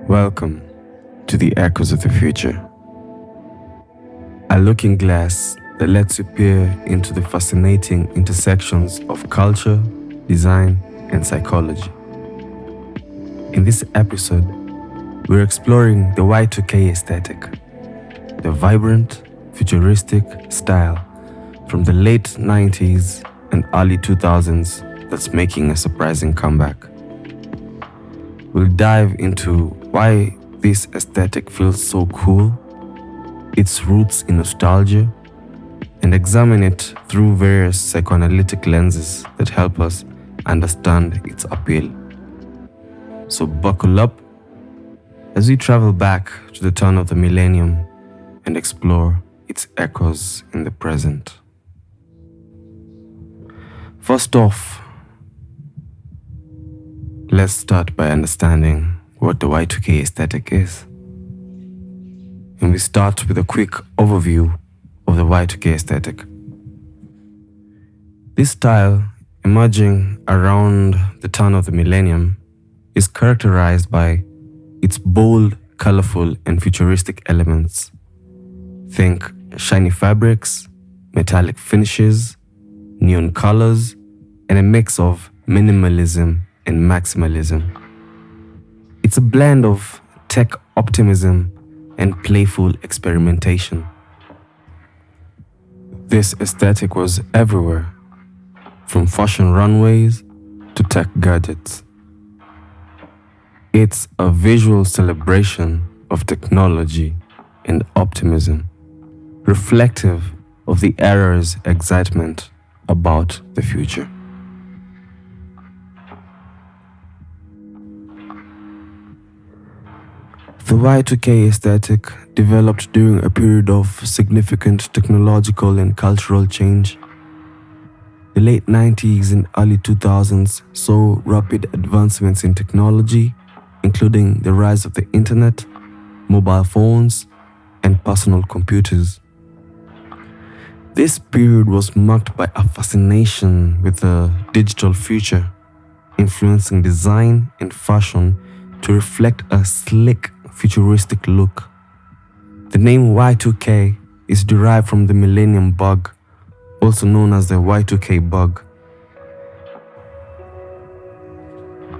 Welcome to the Echoes of the Future, a looking glass that lets you peer into the fascinating intersections of culture, design, and psychology. In this episode, we're exploring the Y2K aesthetic, the vibrant, futuristic style from the late 90s and early 2000s that's making a surprising comeback. We'll dive into why this aesthetic feels so cool, its roots in nostalgia, and examine it through various psychoanalytic lenses that help us understand its appeal. So buckle up as we travel back to the turn of the millennium and explore its echoes in the present. First off, let's start by understanding what the Y2K aesthetic is. And we start with a quick overview of the Y2K aesthetic. This style, emerging around the turn of the millennium, is characterized by its bold, colorful, and futuristic elements. Think shiny fabrics, metallic finishes, neon colors, and a mix of minimalism and maximalism. It's a blend of tech optimism and playful experimentation. This aesthetic was everywhere, from fashion runways to tech gadgets. It's a visual celebration of technology and optimism, reflective of the era's excitement about the future. The Y2K aesthetic developed during a period of significant technological and cultural change. The late 90s and early 2000s saw rapid advancements in technology, including the rise of the internet, mobile phones, and personal computers. This period was marked by a fascination with the digital future, influencing design and fashion to reflect a slick, futuristic look. The name Y2K is derived from the Millennium Bug, also known as the Y2K bug.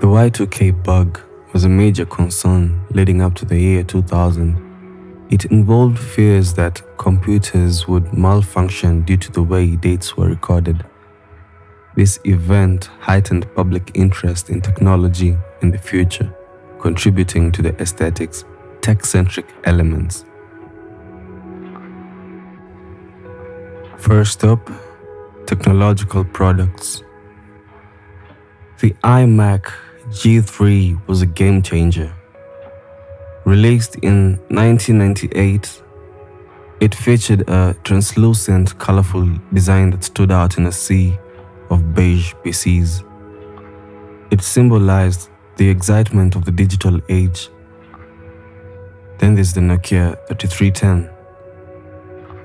The Y2K bug was a major concern leading up to the year 2000. It involved fears that computers would malfunction due to the way dates were recorded. This event heightened public interest in technology in the future, contributing to the aesthetic's tech-centric elements. First up, technological products. The iMac G3 was a game changer. Released in 1998, it featured a translucent, colorful design that stood out in a sea of beige PCs. It symbolized the excitement of the digital age. Then there's the Nokia 3310,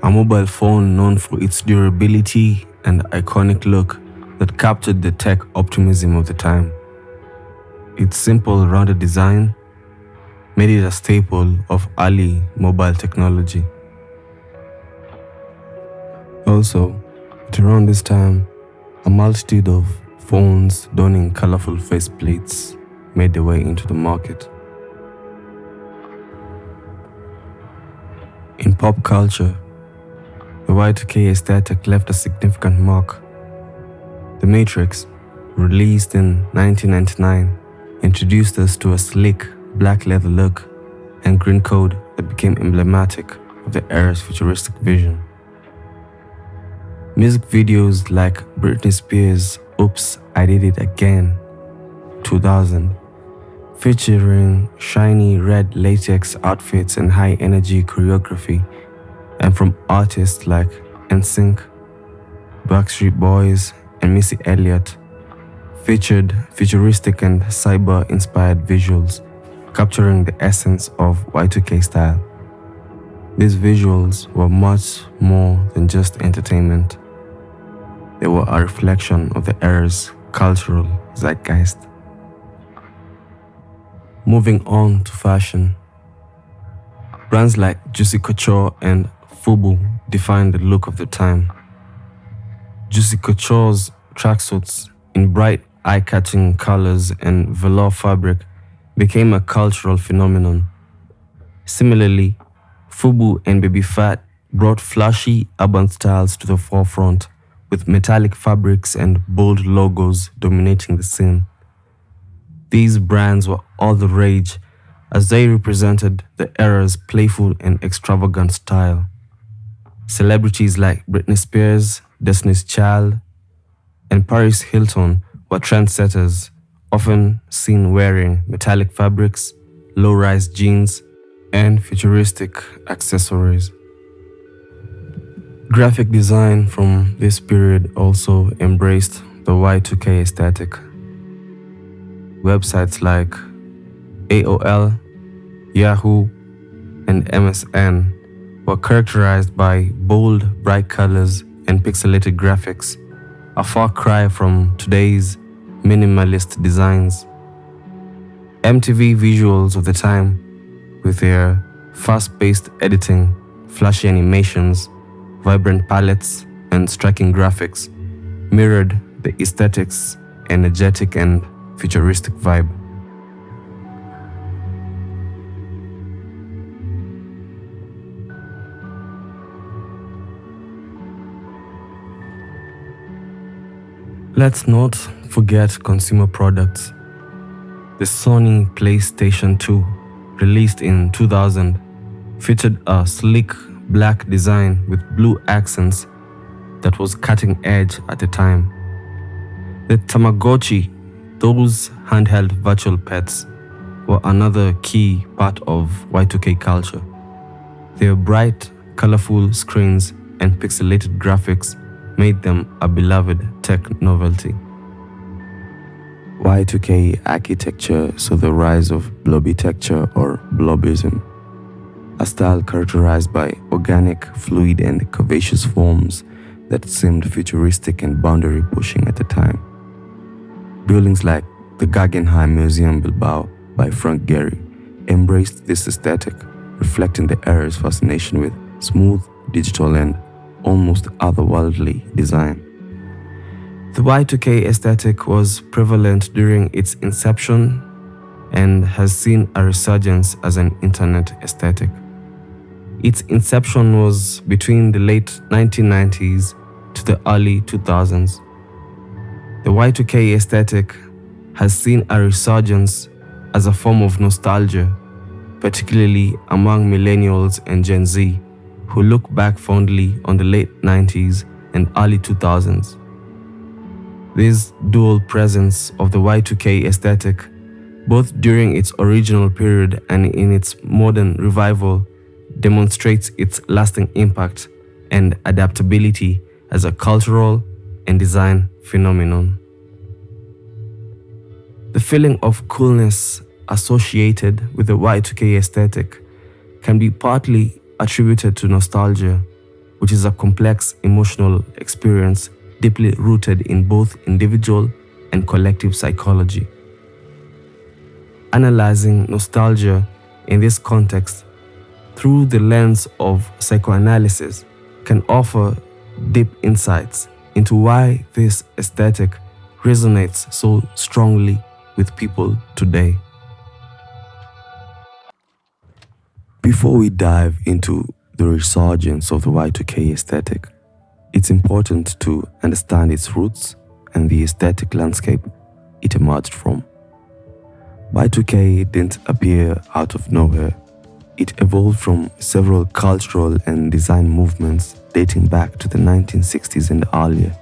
a mobile phone known for its durability and iconic look that captured the tech optimism of the time. Its simple, rounded design made it a staple of early mobile technology. Also, at around this time, a multitude of phones donning colorful faceplates made their way into the market. In pop culture, the Y2K aesthetic left a significant mark. The Matrix, released in 1999, introduced us to a sleek black leather look and green code that became emblematic of the era's futuristic vision. Music videos like Britney Spears' Oops, I Did It Again, 2000, featuring shiny red latex outfits and high-energy choreography, and from artists like NSYNC, Backstreet Boys, and Missy Elliott, featured futuristic and cyber-inspired visuals, capturing the essence of Y2K style. These visuals were much more than just entertainment. They were a reflection of the era's cultural zeitgeist. Moving on to fashion, brands like Juicy Couture and Fubu defined the look of the time. Juicy Couture's tracksuits in bright, eye-catching colors and velour fabric became a cultural phenomenon. Similarly, Fubu and Baby Fat brought flashy urban styles to the forefront, with metallic fabrics and bold logos dominating the scene. These brands were all the rage as they represented the era's playful and extravagant style. Celebrities like Britney Spears, Destiny's Child, and Paris Hilton were trendsetters, often seen wearing metallic fabrics, low-rise jeans, and futuristic accessories. Graphic design from this period also embraced the Y2K aesthetic. Websites like AOL, Yahoo, and MSN were characterized by bold, bright colors and pixelated graphics, a far cry from today's minimalist designs. MTV visuals of the time, with their fast-paced editing, flashy animations, vibrant palettes, and striking graphics, mirrored the aesthetic's energetic and futuristic vibe. Let's not forget consumer products. The Sony PlayStation 2, released in 2000, featured a sleek black design with blue accents that was cutting edge at the time. The Tamagotchi, those handheld virtual pets, were another key part of Y2K culture. Their bright, colorful screens and pixelated graphics made them a beloved tech novelty. Y2K architecture saw the rise of blobbytecture or blobism, a style characterized by organic, fluid, and curvaceous forms that seemed futuristic and boundary-pushing at the time. Buildings like the Guggenheim Museum Bilbao by Frank Gehry embraced this aesthetic, reflecting the era's fascination with smooth, digital, and almost otherworldly design. The Y2K aesthetic was prevalent during its inception and has seen a resurgence as an internet aesthetic. Its inception was between the late 1990s to the early 2000s. The Y2K aesthetic has seen a resurgence as a form of nostalgia, particularly among millennials and Gen Z, who look back fondly on the late 90s and early 2000s. This dual presence of the Y2K aesthetic, both during its original period and in its modern revival, demonstrates its lasting impact and adaptability as a cultural and design phenomenon. The feeling of coolness associated with the Y2K aesthetic can be partly attributed to nostalgia, which is a complex emotional experience deeply rooted in both individual and collective psychology. Analyzing nostalgia in this context through the lens of psychoanalysis can offer deep insights into why this aesthetic resonates so strongly with people today. Before we dive into the resurgence of the Y2K aesthetic, it's important to understand its roots and the aesthetic landscape it emerged from. Y2K didn't appear out of nowhere. It evolved from several cultural and design movements dating back to the 1960s and earlier.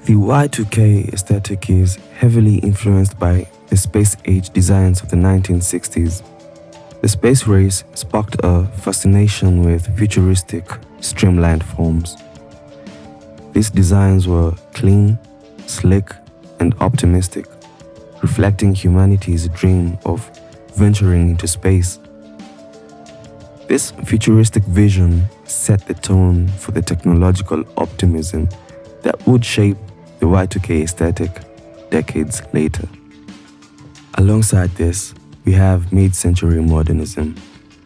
The Y2K aesthetic is heavily influenced by the space-age designs of the 1960s. The space race sparked a fascination with futuristic, streamlined forms. These designs were clean, slick, and optimistic, reflecting humanity's dream of venturing into space. This futuristic vision set the tone for the technological optimism that would shape the Y2K aesthetic decades later. Alongside this, we have mid-century modernism,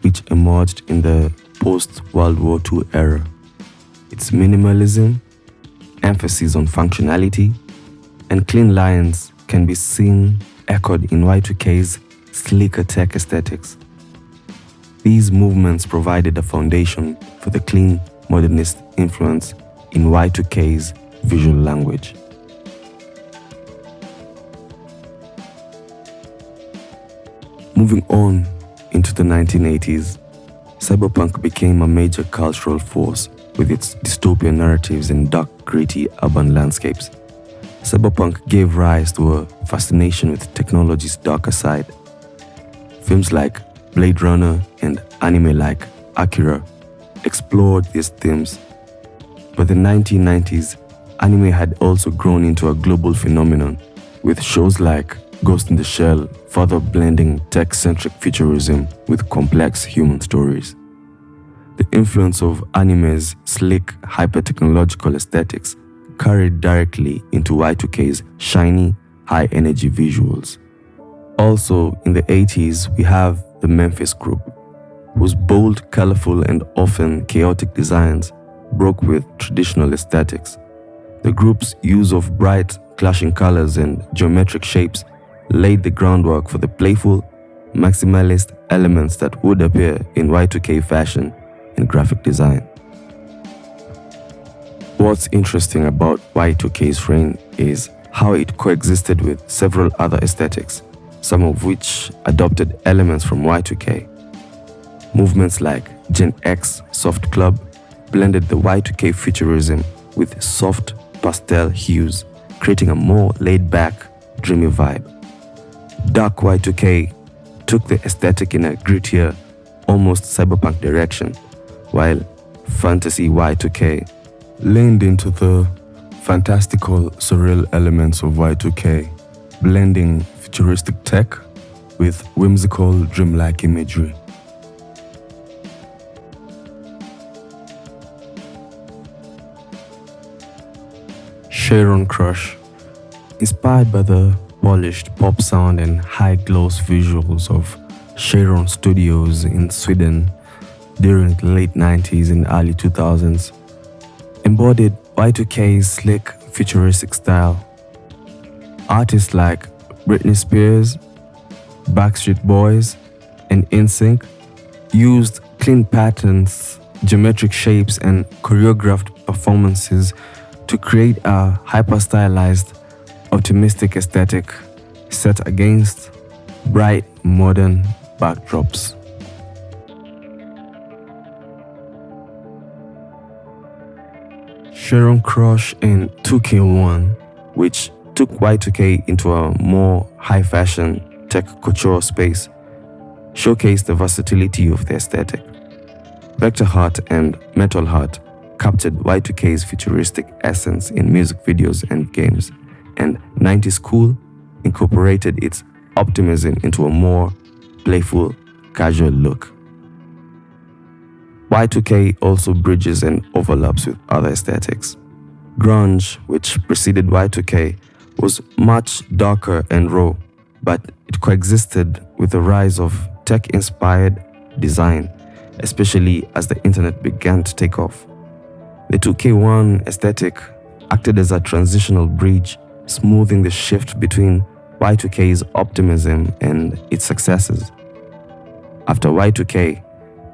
which emerged in the post-World War II era. Its minimalism, emphasis on functionality, and clean lines can be seen echoed in Y2K's sleeker tech aesthetics. These movements provided a foundation for the clean modernist influence in Y2K's visual language. Moving on into the 1980s, cyberpunk became a major cultural force with its dystopian narratives and dark, gritty urban landscapes. Cyberpunk gave rise to a fascination with technology's darker side. Films like Blade Runner and anime like Akira explored these themes. By the 1990s, anime had also grown into a global phenomenon, with shows like Ghost in the Shell further blending tech-centric futurism with complex human stories. The influence of anime's slick, hyper-technological aesthetics carried directly into Y2K's shiny, high-energy visuals. Also, in the 80s, we have the Memphis Group, whose bold, colorful, and often chaotic designs broke with traditional aesthetics. The group's use of bright, clashing colors and geometric shapes laid the groundwork for the playful, maximalist elements that would appear in Y2K fashion and graphic design. What's interesting about Y2K's reign is how it coexisted with several other aesthetics, some of which adopted elements from Y2K. Movements like Gen X Soft Club blended the Y2K futurism with soft pastel hues, creating a more laid-back, dreamy vibe. Dark Y2K took the aesthetic in a grittier, almost cyberpunk direction, while fantasy Y2K leaned into the fantastical, surreal elements of Y2K, blending futuristic tech with whimsical, dreamlike imagery. Sharon Crush, inspired by the polished pop sound and high-gloss visuals of Sharon Studios in Sweden during the late 90s and early 2000s, embodied Y2K's slick, futuristic style. Artists like Britney Spears, Backstreet Boys, and NSYNC used clean patterns, geometric shapes, and choreographed performances to create a hyper-stylized, optimistic aesthetic set against bright, modern backdrops. Sharon Crush and Y2K, which took Y2K into a more high-fashion tech couture space, showcased the versatility of the aesthetic. Vector Art and Metal Art captured Y2K's futuristic essence in music videos and games, and 90s Cool incorporated its optimism into a more playful, casual look. Y2K also bridges and overlaps with other aesthetics. Grunge, which preceded Y2K, was much darker and raw, but it coexisted with the rise of tech-inspired design, especially as the internet began to take off. The Y2K aesthetic acted as a transitional bridge, smoothing the shift between Y2K's optimism and its successes. After Y2K,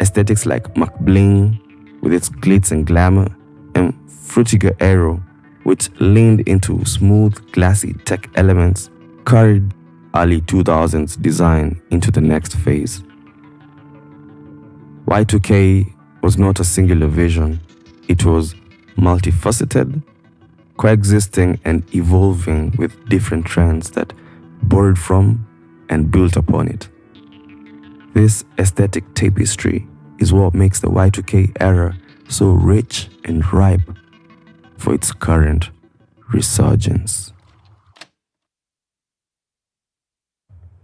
aesthetics like McBling, with its glitz and glamour, and Frutiger Aero, which leaned into smooth, classy tech elements, carried early 2000s design into the next phase. Y2K was not a singular vision. It was multifaceted, coexisting and evolving with different trends that borrowed from and built upon it. This aesthetic tapestry is what makes the Y2K era so rich and ripe for its current resurgence.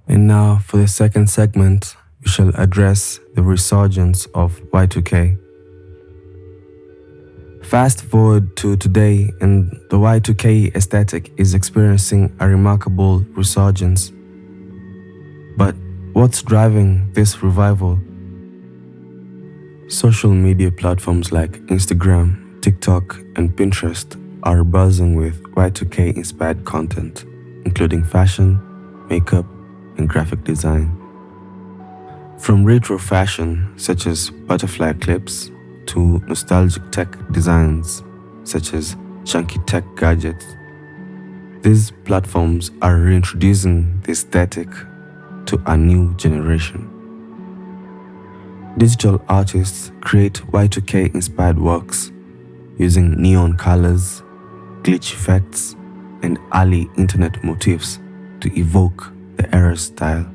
And now for the second segment, we shall address the resurgence of Y2K. Fast forward to today, and the Y2K aesthetic is experiencing a remarkable resurgence. But what's driving this revival? Social media platforms like Instagram, TikTok, and Pinterest are buzzing with Y2K inspired content, including fashion, makeup, and graphic design. From retro fashion, such as butterfly clips, to nostalgic tech designs, such as chunky tech gadgets, these platforms are reintroducing the aesthetic to a new generation. Digital artists create Y2K inspired works using neon colors, glitch effects, and early internet motifs to evoke the era's style.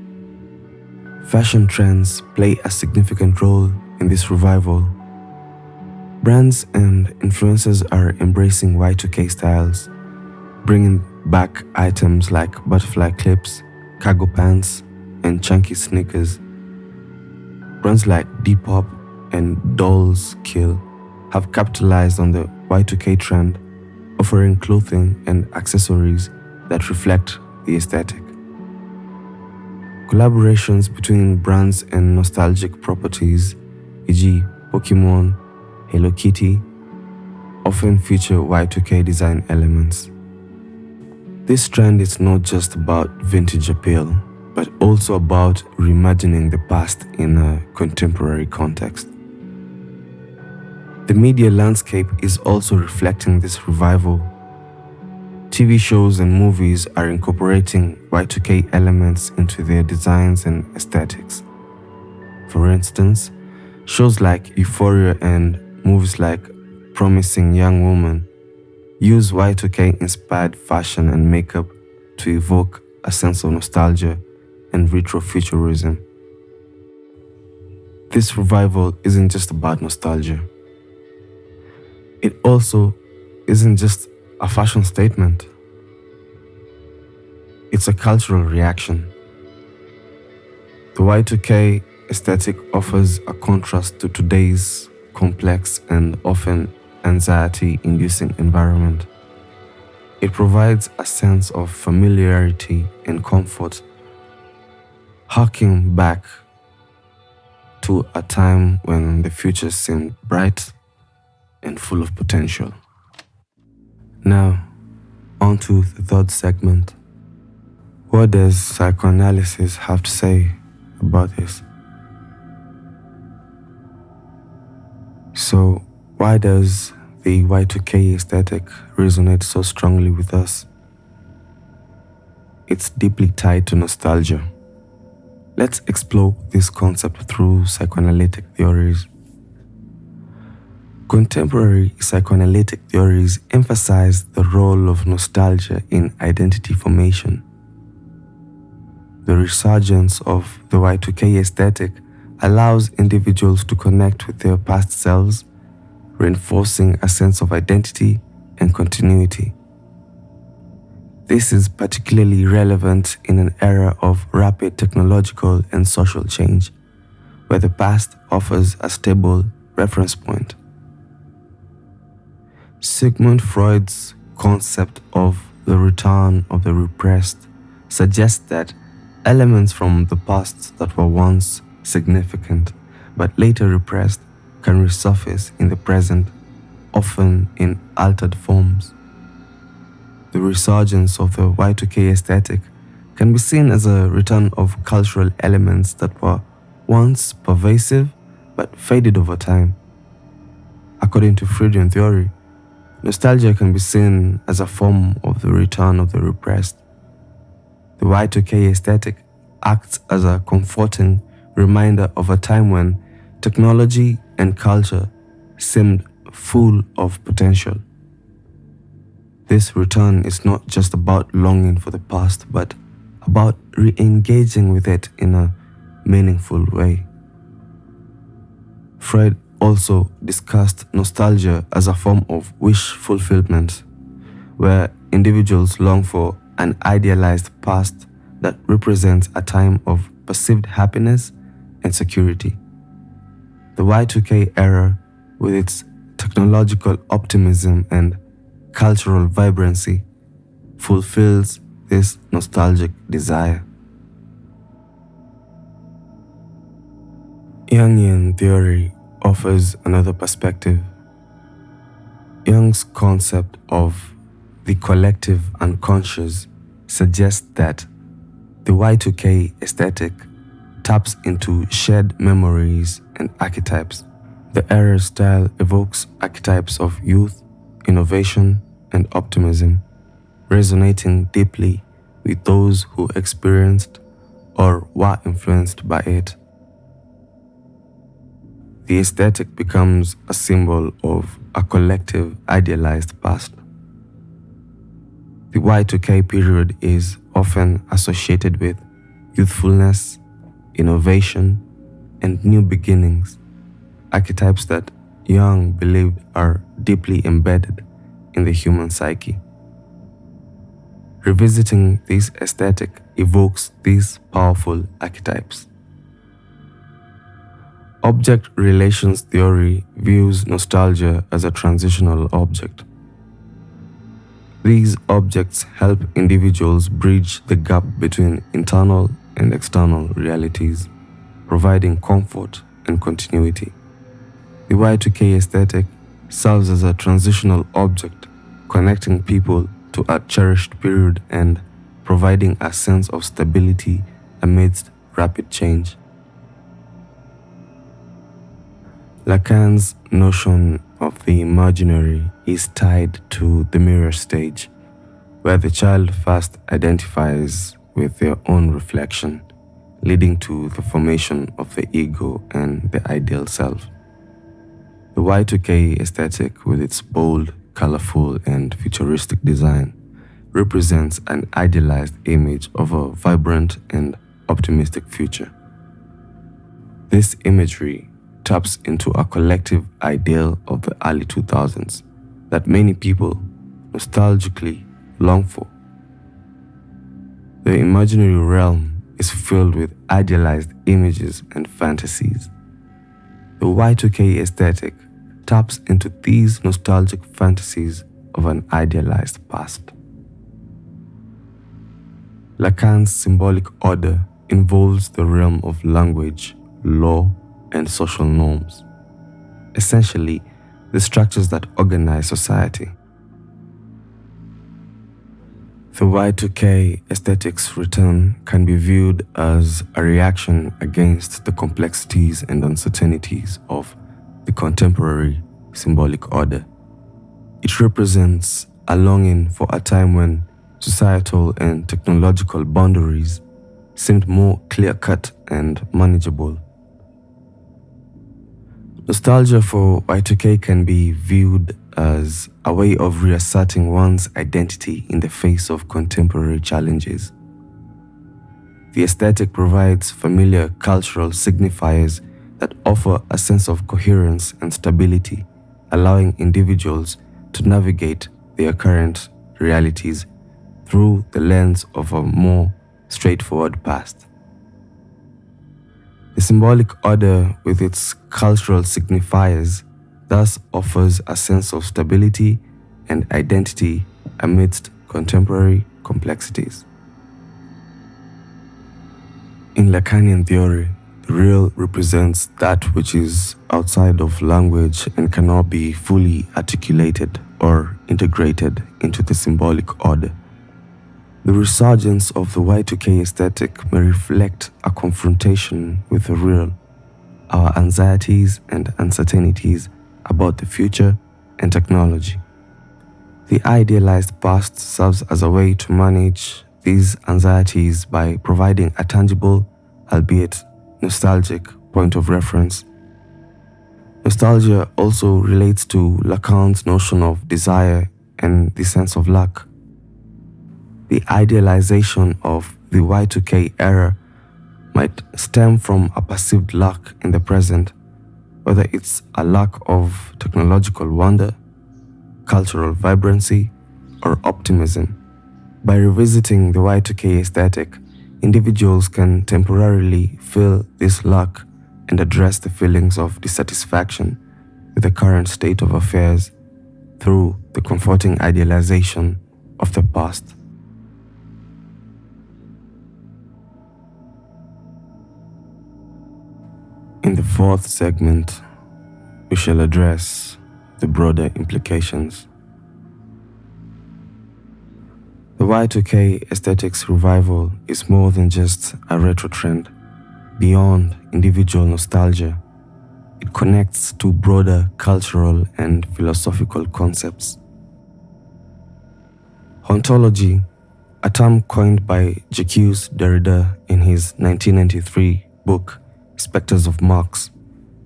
Fashion trends play a significant role in this revival. Brands and influencers are embracing Y2K styles, bringing back items like butterfly clips, cargo pants, and chunky sneakers. Brands like Depop and Dolls Kill have capitalized on the Y2K trend, offering clothing and accessories that reflect the aesthetic. Collaborations between brands and nostalgic properties, e.g., Pokemon, Hello Kitty, often feature Y2K design elements. This trend is not just about vintage appeal, but also about reimagining the past in a contemporary context. The media landscape is also reflecting this revival. TV shows and movies are incorporating Y2K elements into their designs and aesthetics. For instance, shows like Euphoria and movies like Promising Young Woman use Y2K inspired fashion and makeup to evoke a sense of nostalgia and retrofuturism. This revival isn't just about nostalgia. It also isn't just a fashion statement. It's a cultural reaction. The Y2K aesthetic offers a contrast to today's complex and often anxiety-inducing environment. It provides a sense of familiarity and comfort, harking back to a time when the future seemed bright and full of potential. Now, on to the third segment. What does psychoanalysis have to say about this? So, why does the Y2K aesthetic resonate so strongly with us? It's deeply tied to nostalgia. Let's explore this concept through psychoanalytic theories. Contemporary psychoanalytic theories emphasize the role of nostalgia in identity formation. The resurgence of the Y2K aesthetic allows individuals to connect with their past selves, reinforcing a sense of identity and continuity. This is particularly relevant in an era of rapid technological and social change, where the past offers a stable reference point. Sigmund Freud's concept of the return of the repressed suggests that elements from the past that were once significant but later repressed can resurface in the present, often in altered forms. The resurgence of the Y2K aesthetic can be seen as a return of cultural elements that were once pervasive but faded over time. According to Freudian theory, nostalgia can be seen as a form of the return of the repressed. The Y2K aesthetic acts as a comforting reminder of a time when technology and culture seemed full of potential. This return is not just about longing for the past, but about re-engaging with it in a meaningful way. Freud also discussed nostalgia as a form of wish fulfillment, where individuals long for an idealized past that represents a time of perceived happiness and security. The Y2K era, with its technological optimism and cultural vibrancy, fulfills this nostalgic desire. Jungian theory offers another perspective. Jung's concept of the collective unconscious suggests that the Y2K aesthetic taps into shared memories and archetypes. The era's style evokes archetypes of youth, innovation, and optimism, resonating deeply with those who experienced or were influenced by it. The aesthetic becomes a symbol of a collective idealized past. The Y2K period is often associated with youthfulness, innovation, and new beginnings, archetypes that Jung believed are deeply embedded in the human psyche. Revisiting this aesthetic evokes these powerful archetypes. Object relations theory views nostalgia as a transitional object. These objects help individuals bridge the gap between internal and external realities, providing comfort and continuity. The Y2K aesthetic serves as a transitional object, connecting people to a cherished period and providing a sense of stability amidst rapid change. Lacan's notion of the imaginary is tied to the mirror stage, where the child first identifies with their own reflection, leading to the formation of the ego and the ideal self. The Y2K aesthetic, with its bold, colorful, and futuristic design, represents an idealized image of a vibrant and optimistic future. This imagery taps into a collective ideal of the early 2000s that many people nostalgically long for. The imaginary realm is filled with idealized images and fantasies. The Y2K aesthetic taps into these nostalgic fantasies of an idealized past. Lacan's symbolic order involves the realm of language, law, and social norms, essentially the structures that organize society. The Y2K aesthetic's return can be viewed as a reaction against the complexities and uncertainties of the contemporary symbolic order. It represents a longing for a time when societal and technological boundaries seemed more clear-cut and manageable. Nostalgia for Y2K can be viewed as a way of reasserting one's identity in the face of contemporary challenges. The aesthetic provides familiar cultural signifiers that offer a sense of coherence and stability, allowing individuals to navigate their current realities through the lens of a more straightforward past. The symbolic order, with its cultural signifiers, thus offers a sense of stability and identity amidst contemporary complexities. In Lacanian theory, the real represents that which is outside of language and cannot be fully articulated or integrated into the symbolic order. The resurgence of the Y2K aesthetic may reflect a confrontation with the real, our anxieties and uncertainties about the future and technology. The idealized past serves as a way to manage these anxieties by providing a tangible, albeit nostalgic, point of reference. Nostalgia also relates to Lacan's notion of desire and the sense of lack. The idealization of the Y2K era might stem from a perceived lack in the present, whether it's a lack of technological wonder, cultural vibrancy, or optimism. By revisiting the Y2K aesthetic, individuals can temporarily feel this lack and address the feelings of dissatisfaction with the current state of affairs through the comforting idealization of the past. In the fourth segment, we shall address the broader implications. The Y2K aesthetics revival is more than just a retro trend. Beyond individual nostalgia, it connects to broader cultural and philosophical concepts. Hauntology, a term coined by Jacques Derrida in his 1993 book Spectres of Marx,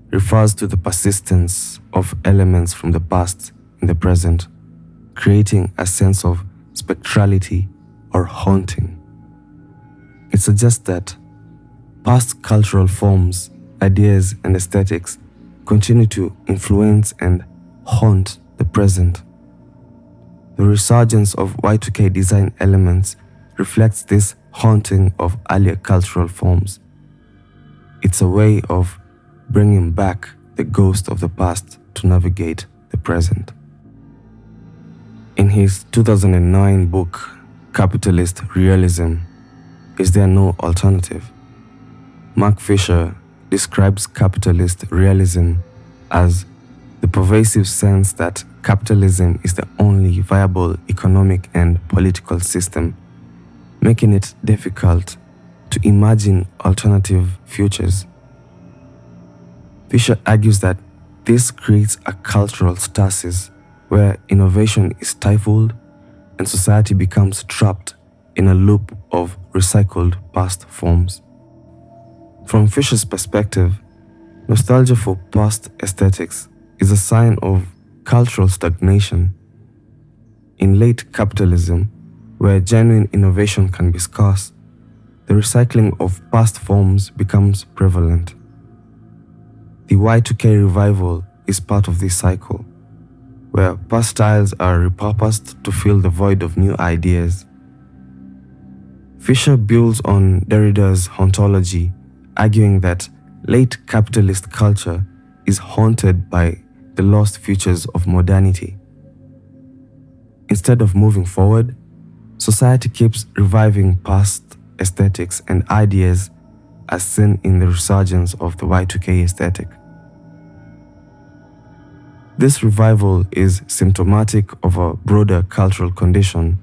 refers to the persistence of elements from the past in the present, creating a sense of spectrality or haunting. It suggests that past cultural forms, ideas, and aesthetics continue to influence and haunt the present. The resurgence of Y2K design elements reflects this haunting of earlier cultural forms. It's a way of bringing back the ghost of the past to navigate the present. In his 2009 book, Capitalist Realism, Is There No Alternative?, Mark Fisher describes capitalist realism as the pervasive sense that capitalism is the only viable economic and political system, making it difficult to imagine alternative futures. Fisher argues that this creates a cultural stasis where innovation is stifled and society becomes trapped in a loop of recycled past forms. From Fisher's perspective, nostalgia for past aesthetics is a sign of cultural stagnation. In late capitalism, where genuine innovation can be scarce, the recycling of past forms becomes prevalent. The Y2K revival is part of this cycle, where past styles are repurposed to fill the void of new ideas. Fisher builds on Derrida's hauntology, arguing that late capitalist culture is haunted by the lost futures of modernity. Instead of moving forward, society keeps reviving past aesthetics and ideas as seen in the resurgence of the Y2K aesthetic. This revival is symptomatic of a broader cultural condition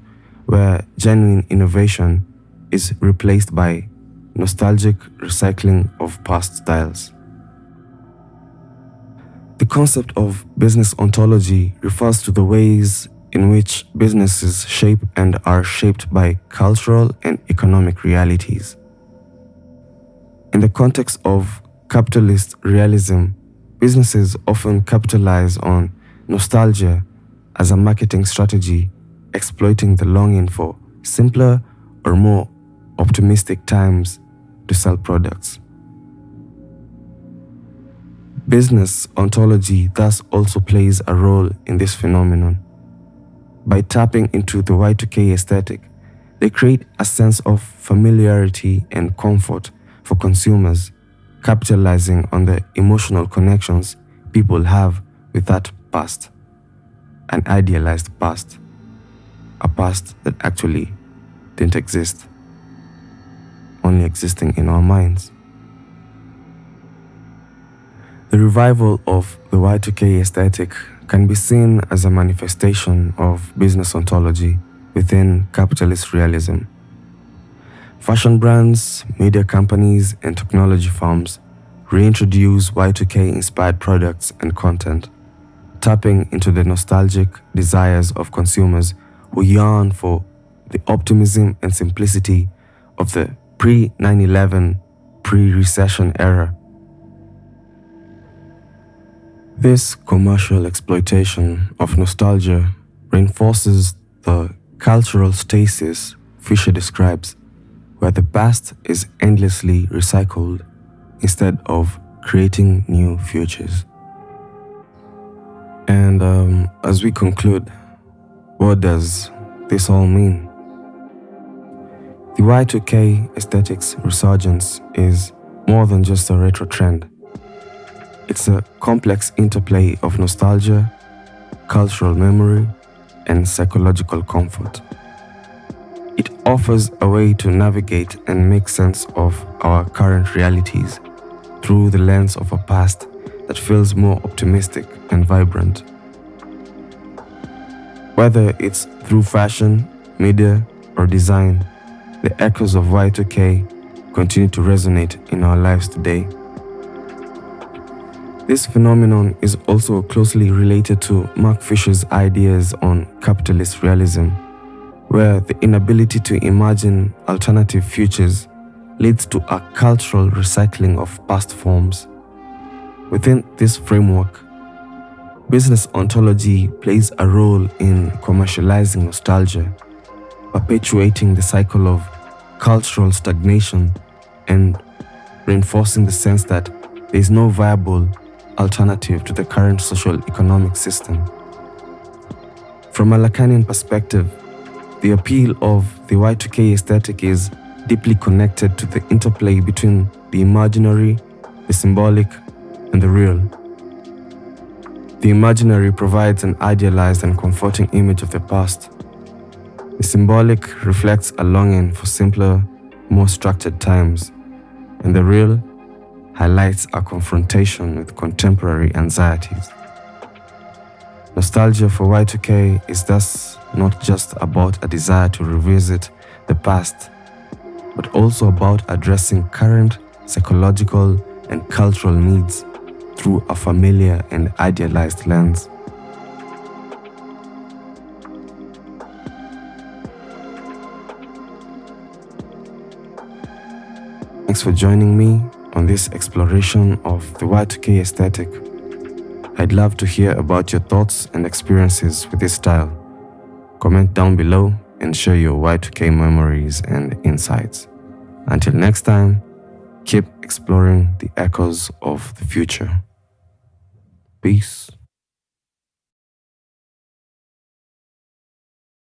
where genuine innovation is replaced by nostalgic recycling of past styles. The concept of business ontology refers to the ways in which businesses shape and are shaped by cultural and economic realities. In the context of capitalist realism, businesses often capitalize on nostalgia as a marketing strategy, exploiting the longing for simpler or more optimistic times to sell products. Business ontology thus also plays a role in this phenomenon. By tapping into the Y2K aesthetic, they create a sense of familiarity and comfort for consumers, capitalizing on the emotional connections people have with that past, an idealized past, a past that actually didn't exist, only existing in our minds. The revival of the Y2K aesthetic can be seen as a manifestation of business ontology within capitalist realism. Fashion brands, media companies, and technology firms reintroduce Y2K-inspired products and content, tapping into the nostalgic desires of consumers who yearn for the optimism and simplicity of the pre-9/11, pre-recession era. This commercial exploitation of nostalgia reinforces the cultural stasis Fisher describes, where the past is endlessly recycled instead of creating new futures. And as we conclude, what does this all mean? The Y2K aesthetics resurgence is more than just a retro trend. It's a complex interplay of nostalgia, cultural memory, and psychological comfort. It offers a way to navigate and make sense of our current realities, through the lens of a past that feels more optimistic and vibrant. Whether it's through fashion, media, or design, the echoes of Y2K continue to resonate in our lives today. This phenomenon is also closely related to Mark Fisher's ideas on capitalist realism, where the inability to imagine alternative futures leads to a cultural recycling of past forms. Within this framework, business ontology plays a role in commercializing nostalgia, perpetuating the cycle of cultural stagnation and reinforcing the sense that there is no viable alternative to the current social economic system. From a Lacanian perspective, the appeal of the Y2K aesthetic is deeply connected to the interplay between the imaginary, the symbolic, and the real. The imaginary provides an idealized and comforting image of the past. The symbolic reflects a longing for simpler, more structured times, and the real highlights a confrontation with contemporary anxieties. Nostalgia for Y2K is thus not just about a desire to revisit the past, but also about addressing current psychological and cultural needs through a familiar and idealized lens. Thanks for joining me on this exploration of the Y2K aesthetic. I'd love to hear about your thoughts and experiences with this style. Comment down below and share your Y2K memories and insights. Until next time, keep exploring the echoes of the future. Peace.